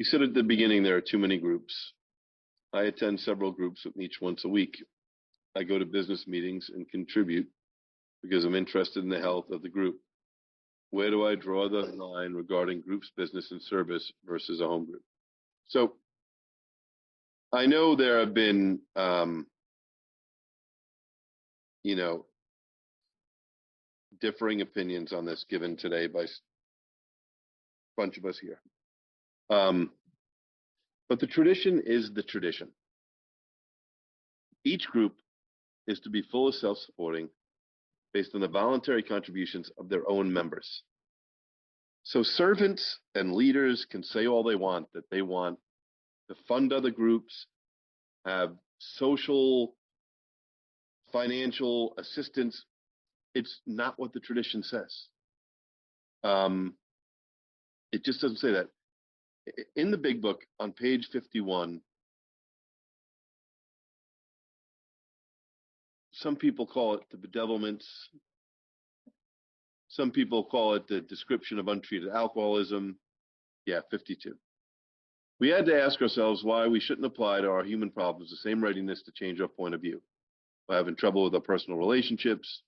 You said at the beginning there are too many groups. I attend several groups with each once a week. I go to business meetings and contribute because I'm interested in the health of the group. Where do I draw the line regarding groups, business, and service versus a home group? So I know there have been, you know, differing opinions on this given today by a bunch of us here. But the tradition is the tradition. Each group is to be full of self-supporting based on the voluntary contributions of their own members. So servants and leaders can say all they want, that they want to fund other groups, have social, financial assistance. It's not what the tradition says. It just doesn't say that. In the big book on page 51, some people call it the bedevilments. Some people call it the description of untreated alcoholism. Yeah, 52. We had to ask ourselves why we shouldn't apply to our human problems the same readiness to change our point of view. We're having trouble with our personal relationships.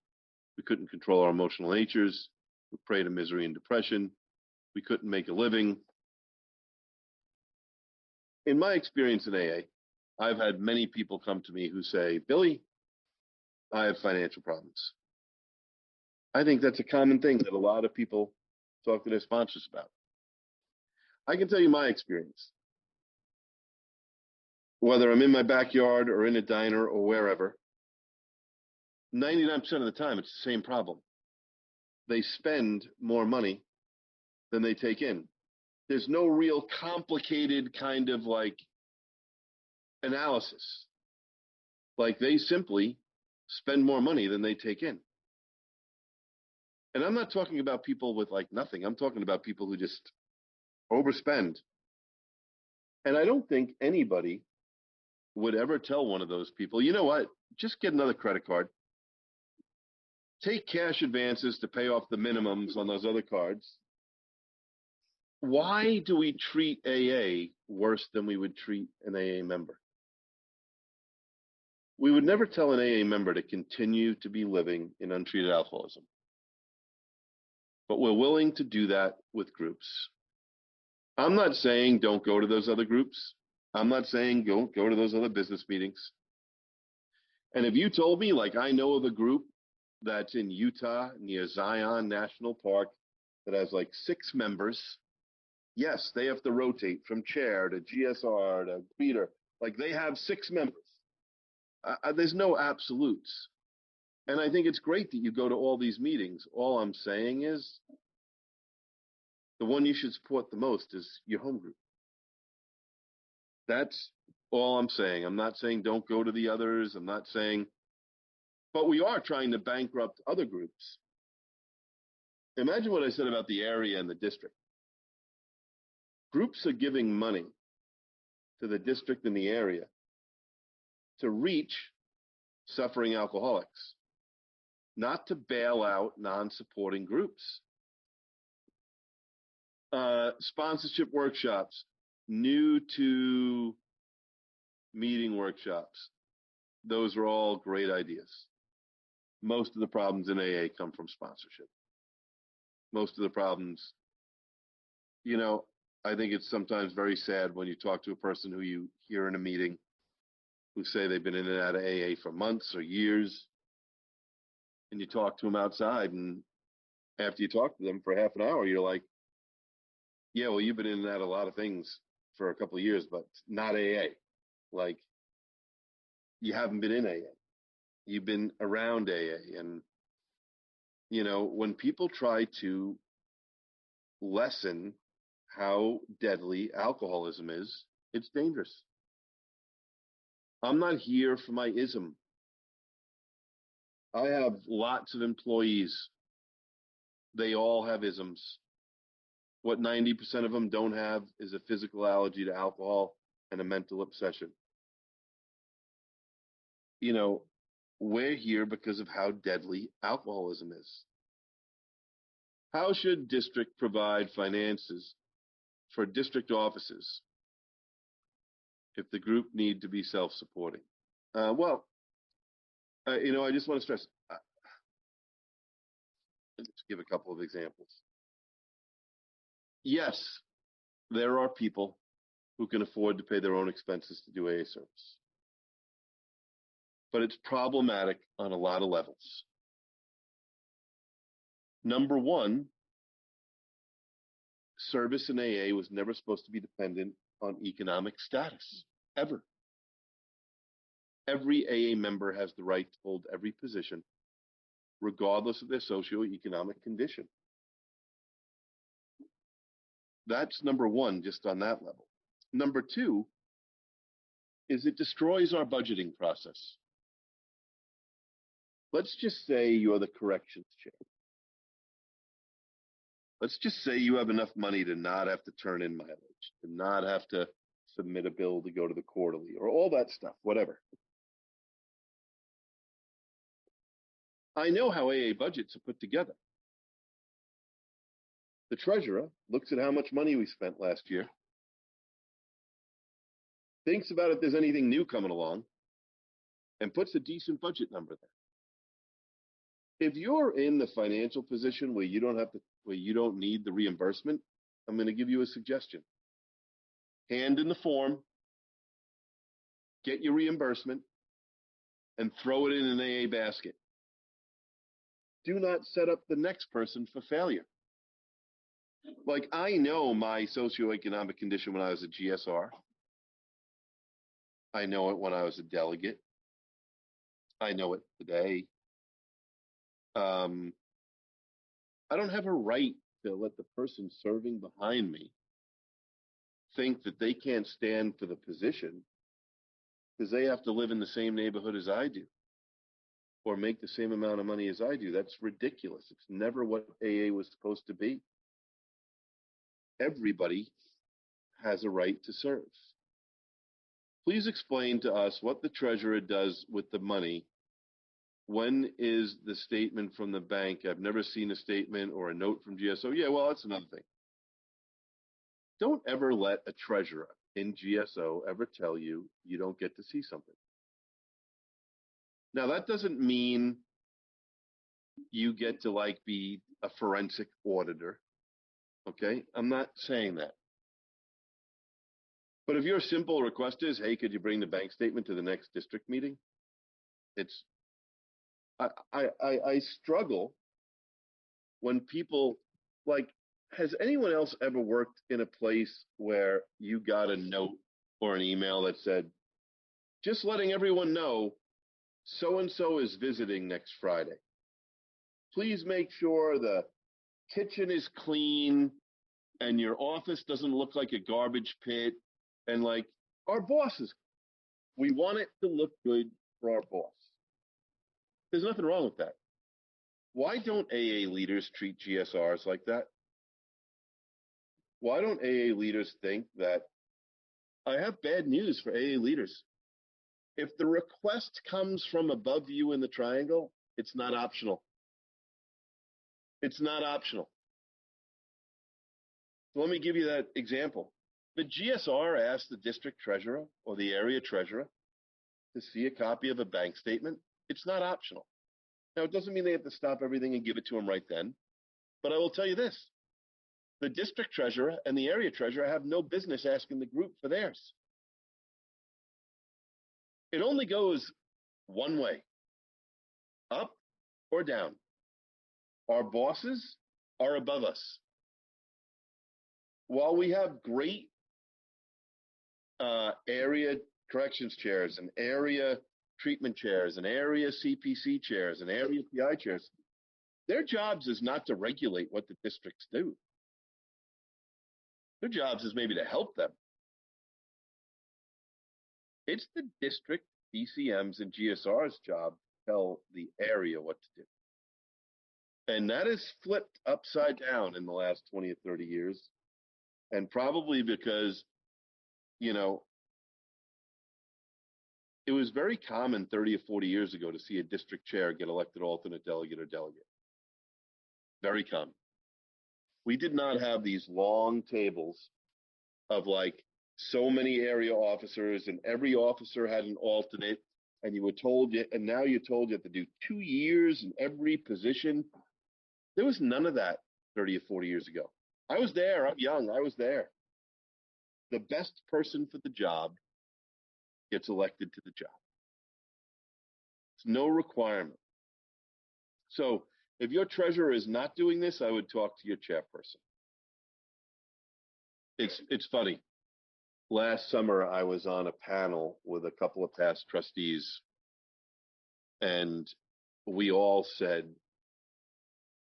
We couldn't control our emotional natures. We prey to misery and depression. We couldn't make a living. In my experience in AA, I've had many people come to me who say, Billy, I have financial problems. I think that's a common thing that a lot of people talk to their sponsors about. I can tell you my experience. Whether I'm in my backyard or in a diner or wherever, 99% of the time it's the same problem. They spend more money than they take in. There's no real complicated kind of like analysis. Like they simply spend more money than they take in. And I'm not talking about people with like nothing. I'm talking about people who just overspend. And I don't think anybody would ever tell one of those people, you know what, just get another credit card. Take cash advances to pay off the minimums on those other cards. Why do we treat AA worse than we would treat an AA member? We would never tell an AA member to continue to be living in untreated alcoholism. But we're willing to do that with groups. I'm not saying don't go to those other groups. I'm not saying don't go to those other business meetings. And if you told me, like I know of a group that's in Utah near Zion National Park that has like 6 members, yes, they have to rotate from chair to GSR to greeter. Like they have 6 members. There's no absolutes. And I think it's great that you go to all these meetings. All I'm saying is the one you should support the most is your home group. That's all I'm saying. I'm not saying don't go to the others. I'm not saying, but we are trying to bankrupt other groups. Imagine what I said about the area and the district. Groups are giving money to the district and the area to reach suffering alcoholics, not to bail out non-supporting groups. Sponsorship workshops, new to meeting workshops. Those are all great ideas. Most of the problems in AA come from sponsorship. Most of the problems, you know, I think it's sometimes very sad when you talk to a person who you hear in a meeting who say they've been in and out of AA for months or years, and you talk to them outside, and after you talk to them for half an hour, you're like, yeah, well, you've been in and out of a lot of things for a couple of years, but not AA. Like, you haven't been in AA. You've been around AA. And, you know, when people try to lessen how deadly alcoholism is, it's dangerous. I'm not here for my ism. I have lots of employees. They all have isms. What 90% of them don't have is a physical allergy to alcohol and a mental obsession. You know, we're here because of how deadly alcoholism is. How should district provide finances for district offices if the group need to be self-supporting? Well, I just want to stress, let's give a couple of examples. Yes, there are people who can afford to pay their own expenses to do AA service. But it's problematic on a lot of levels. Number one, service in AA was never supposed to be dependent on economic status, ever. Every AA member has the right to hold every position, regardless of their socioeconomic condition. That's number one, just on that level. Number two is it destroys our budgeting process. Let's just say you're the corrections chair. Let's just say you have enough money to not have to turn in mileage, to not have to submit a bill to go to the quarterly, or all that stuff, whatever. I know how AA budgets are put together. The treasurer looks at how much money we spent last year, thinks about if there's anything new coming along, and puts a decent budget number there. If you're in the financial position where you don't need the reimbursement, I'm going to give you a suggestion. Hand in the form, get your reimbursement, and throw it in an AA basket. Do not set up the next person for failure. Like, I know my socioeconomic condition when I was a GSR. I know it when I was a delegate. I know it today. I don't have a right to let the person serving behind me think that they can't stand for the position because they have to live in the same neighborhood as I do or make the same amount of money as I do. That's ridiculous. It's never what AA was supposed to be. Everybody has a right to serve. Please explain to us what the treasurer does with the money. When is the statement from the bank? I've never seen a statement or a note from GSO. Yeah, well, that's another thing. Don't ever let a treasurer in GSO ever tell you you don't get to see something. Now, that doesn't mean you get to be a forensic auditor. Okay? I'm not saying that. But if your simple request is, hey, could you bring the bank statement to the next district meeting? I struggle when people, has anyone else ever worked in a place where you got a note or an email that said, just letting everyone know, so-and-so is visiting next Friday. Please make sure the kitchen is clean and your office doesn't look like a garbage pit. And our bosses, we want it to look good for our boss. There's nothing wrong with that. Why don't AA leaders treat GSRs like that? Why don't AA leaders think that I have bad news for AA leaders? If the request comes from above you in the triangle, it's not optional. It's not optional. So let me give you that example. The GSR asked the district treasurer or the area treasurer to see a copy of a bank statement. It's not optional. Now, it doesn't mean they have to stop everything and give it to them right then. But I will tell you this. The district treasurer and the area treasurer have no business asking the group for theirs. It only goes one way, up or down. Our bosses are above us. While we have great area corrections chairs and area treatment chairs and area CPC chairs and area PI chairs, their jobs is not to regulate what the districts do. Their jobs is maybe to help them. It's the district DCM's and GSR's job to tell the area what to do. And that is flipped upside down in the last 20 or 30 years. And probably because, it was very common 30 or 40 years ago to see a district chair get elected alternate delegate or delegate. Very common. We did not have these long tables of like so many area officers, and every officer had an alternate, and you were told you, and now you're told you have to do 2 years in every position. There was none of that 30 or 40 years ago. I was there. I'm young. I was there. The best person for the job gets elected to the job. It's no requirement. So if your treasurer is not doing this, I would talk to your chairperson. It's funny. Last summer, I was on a panel with a couple of past trustees, and we all said,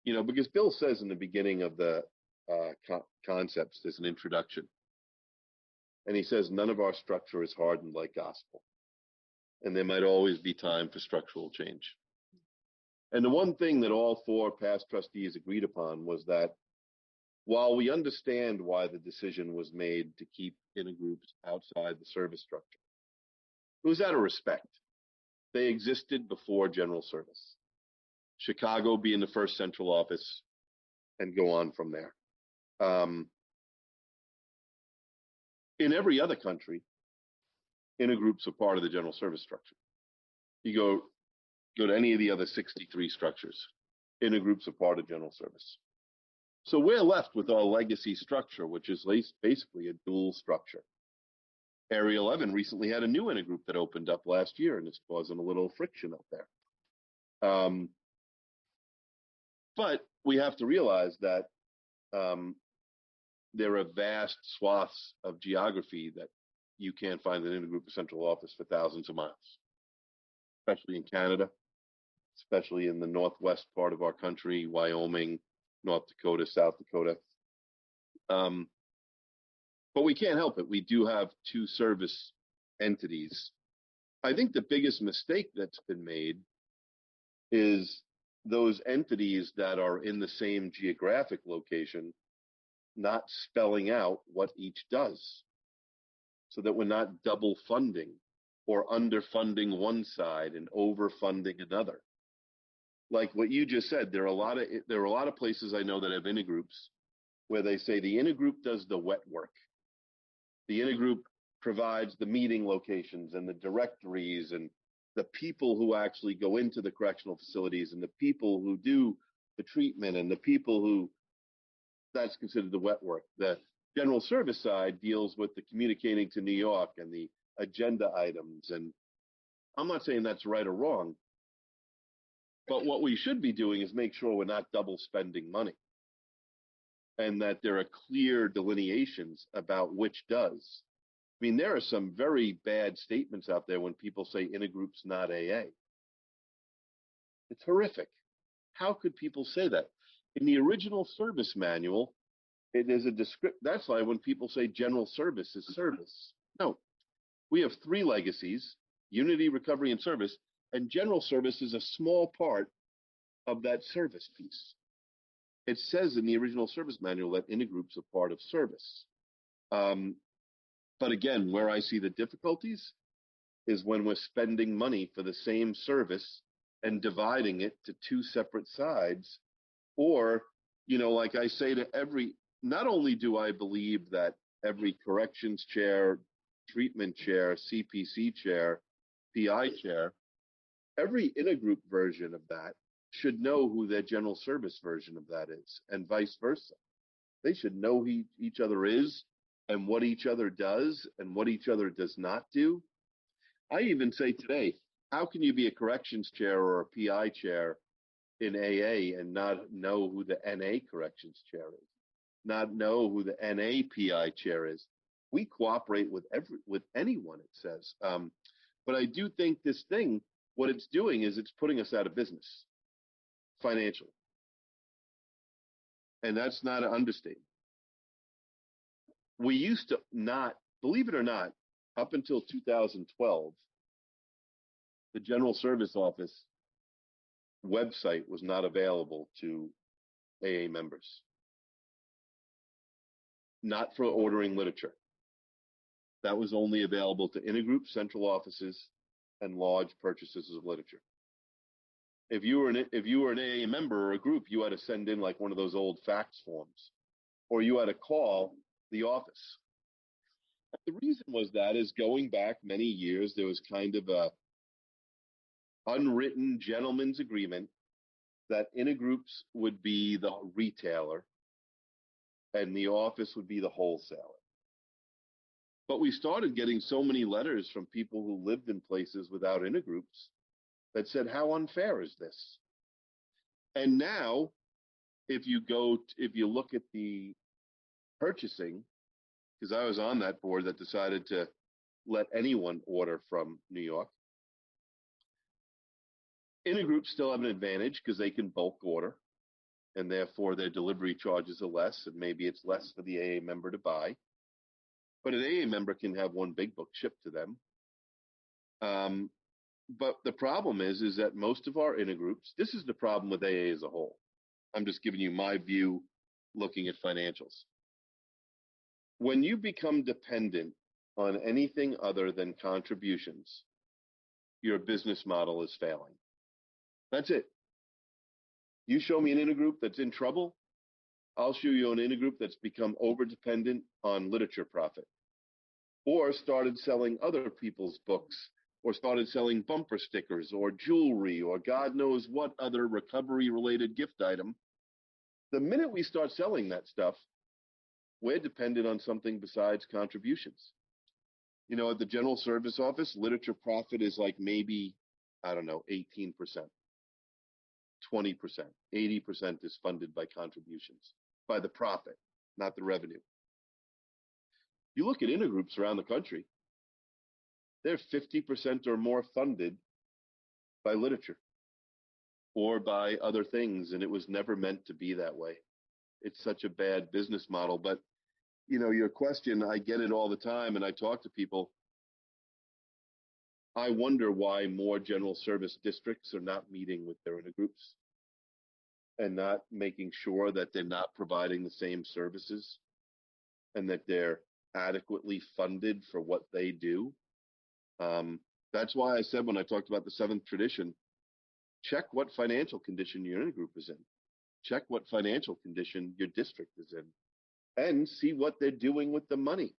because Bill says in the beginning of the concepts, there's an introduction, and he says none of our structure is hardened like gospel, and there might always be time for structural change. And the one thing that all four past trustees agreed upon was that while we understand why the decision was made to keep intergroups outside the service structure, it was out of respect. They existed before general service. Chicago being the first central office, and go on from there. In every other country, intergroups are part of the general service structure. You go to any of the other 63 structures, intergroups are part of general service. So we're left with our legacy structure, which is basically a dual structure. Area 11 recently had a new intergroup that opened up last year, and it's causing a little friction up there. But we have to realize that there are vast swaths of geography that you can't find an intergroup or central office for thousands of miles, especially in Canada, especially in the northwest part of our country, Wyoming, North Dakota, South Dakota. But we can't help it. We do have two service entities. I think the biggest mistake that's been made is those entities that are in the same geographic location not spelling out what each does, so that we're not double funding or underfunding one side and overfunding another. Like what you just said, there are a lot of places I know that have intergroups where they say the intergroup does the wet work. The intergroup provides the meeting locations and the directories and the people who actually go into the correctional facilities and the people who do the treatment and the people who, that's considered the wet work. The general service side deals with the communicating to New York and the agenda items. And I'm not saying that's right or wrong, but what we should be doing is make sure we're not double spending money, and that there are clear delineations about which does. I mean, there are some very bad statements out there when people say intergroup's not AA. It's horrific. How could people say that? In the original service manual, it is a description. That's why when people say general service is service. No, we have three legacies: unity, recovery, and service. And general service is a small part of that service piece. It says in the original service manual that intergroups are part of service. But again, where I see the difficulties is when we're spending money for the same service and dividing it to two separate sides. Or, like I say to not only do I believe that every corrections chair, treatment chair, CPC chair, PI chair, every intergroup version of that should know who their general service version of that is, and vice versa. They should know who each other is and what each other does and what each other does not do. I even say today, how can you be a corrections chair or a PI chair in AA and not know who the NA corrections chair is, not know who the NA PI chair is? We cooperate with anyone, it says. But I do think this thing, what it's doing is it's putting us out of business financially. And that's not an understatement. We used to not, believe it or not, up until 2012, the General Service Office website was not available to AA members, not for ordering literature. That was only available to intergroup central offices and large purchases of literature. If you were an AA member or a group, you had to send in like one of those old fax forms, or you had to call the office. The reason was that is going back many years, there was kind of a unwritten gentleman's agreement that intergroups would be the retailer and the office would be the wholesaler. But we started getting so many letters from people who lived in places without intergroups that said, how unfair is this? And now, if you look at the purchasing, because I was on that board that decided to let anyone order from New York, intergroups still have an advantage because they can bulk order, and therefore their delivery charges are less, and maybe it's less for the AA member to buy. But an AA member can have one big book shipped to them. But the problem is that most of our intergroups, this is the problem with AA as a whole. I'm just giving you my view looking at financials. When you become dependent on anything other than contributions, your business model is failing. That's it. You show me an intergroup that's in trouble, I'll show you an intergroup that's become over dependent on literature profit, or started selling other people's books, or started selling bumper stickers or jewelry or God knows what other recovery related gift item. The minute we start selling that stuff, we're dependent on something besides contributions. You know, at the general service office, literature profit is like maybe, I don't know, 18%, 20%, 80% is funded by contributions, by the profit, not the revenue. You look at intergroups around the country, they're 50% or more funded by literature or by other things, and it was never meant to be that way. It's such a bad business model. But, you know, your question, I get it all the time, and I talk to people. I wonder why more general service districts are not meeting with their intergroups and not making sure that they're not providing the same services and that they're adequately funded for what they do. That's why I said when I talked about the seventh tradition, check what financial condition your intergroup is in. Check what financial condition your district is in, and see what they're doing with the money.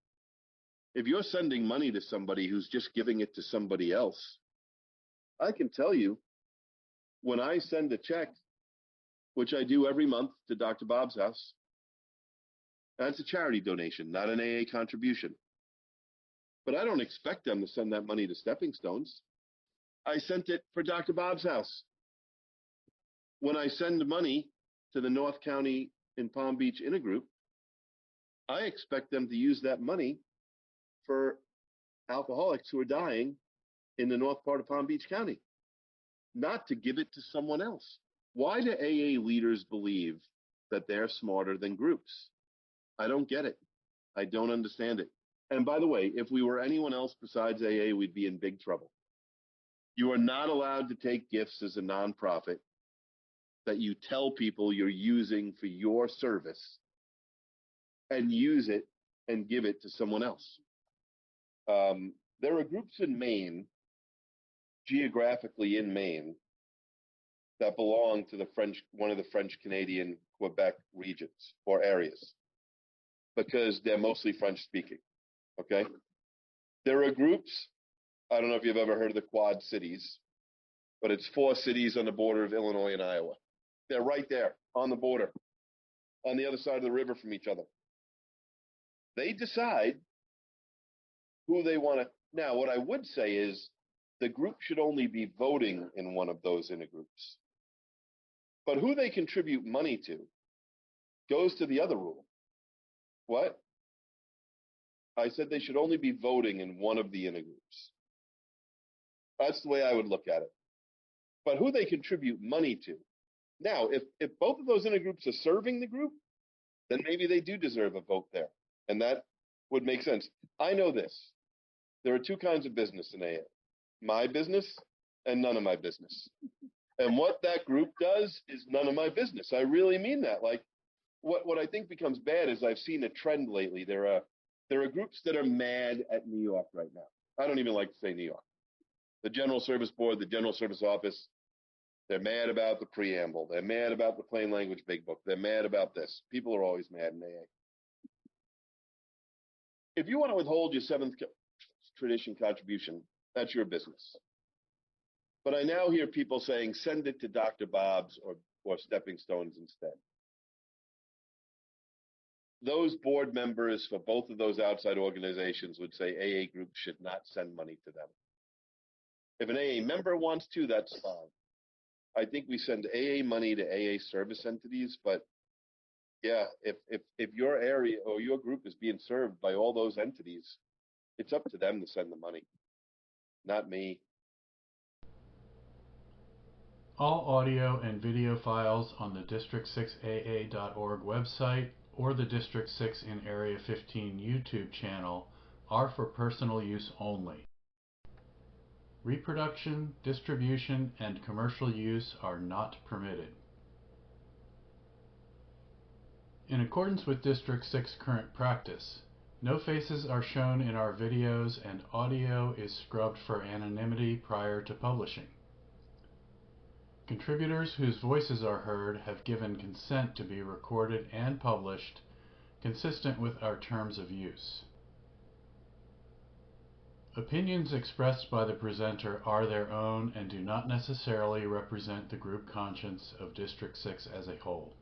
If you're sending money to somebody who's just giving it to somebody else, I can tell you, when I send a check, which I do every month to Dr. Bob's house, that's a charity donation, not an AA contribution. But I don't expect them to send that money to Stepping Stones. I sent it for Dr. Bob's house. When I send money to the North County in Palm Beach intergroup, I expect them to use that money for alcoholics who are dying in the north part of Palm Beach County, not to give it to someone else. Why do AA leaders believe that they're smarter than groups? I don't get it. I don't understand it. And by the way, if we were anyone else besides AA, we'd be in big trouble. You are not allowed to take gifts as a nonprofit that you tell people you're using for your service and use it and give it to someone else. There are groups in Maine, geographically in Maine, that belong to the one of the French Canadian Quebec regions or areas, because they're mostly French speaking. Okay. There are groups, I don't know if you've ever heard of the Quad Cities, but it's 4 cities on the border of Illinois and Iowa. They're right there on the border, on the other side of the river from each other. They decide who they want to. Now, what I would say is the group should only be voting in one of those intergroups. But who they contribute money to goes to the other rule. What? I said they should only be voting in one of the intergroups. That's the way I would look at it. But who they contribute money to. Now, if both of those intergroups are serving the group, then maybe they do deserve a vote there. And that would make sense. I know this. There are 2 kinds of business in AA. My business and none of my business. And what that group does is none of my business. I really mean that. Like, what I think becomes bad is I've seen a trend lately. There are groups that are mad at New York right now. I don't even like to say New York. The General Service Board, the General Service Office, they're mad about the preamble. They're mad about the plain language big book. They're mad about this. People are always mad in AA. If you want to withhold your seventh tradition contribution, that's your business. But I now hear people saying, send it to Dr. Bob's or Stepping Stones instead. Those board members for both of those outside organizations would say AA groups should not send money to them. If an AA member wants to, that's fine. I think we send AA money to AA service entities, but yeah, if your area or your group is being served by all those entities, it's up to them to send the money, not me. All audio and video files on the district6aa.org website or the District 6 in Area 15 YouTube channel are for personal use only. Reproduction, distribution, and commercial use are not permitted. In accordance with District 6 current practice, no faces are shown in our videos and audio is scrubbed for anonymity prior to publishing. Contributors whose voices are heard have given consent to be recorded and published consistent with our terms of use. Opinions expressed by the presenter are their own and do not necessarily represent the group conscience of District 6 as a whole.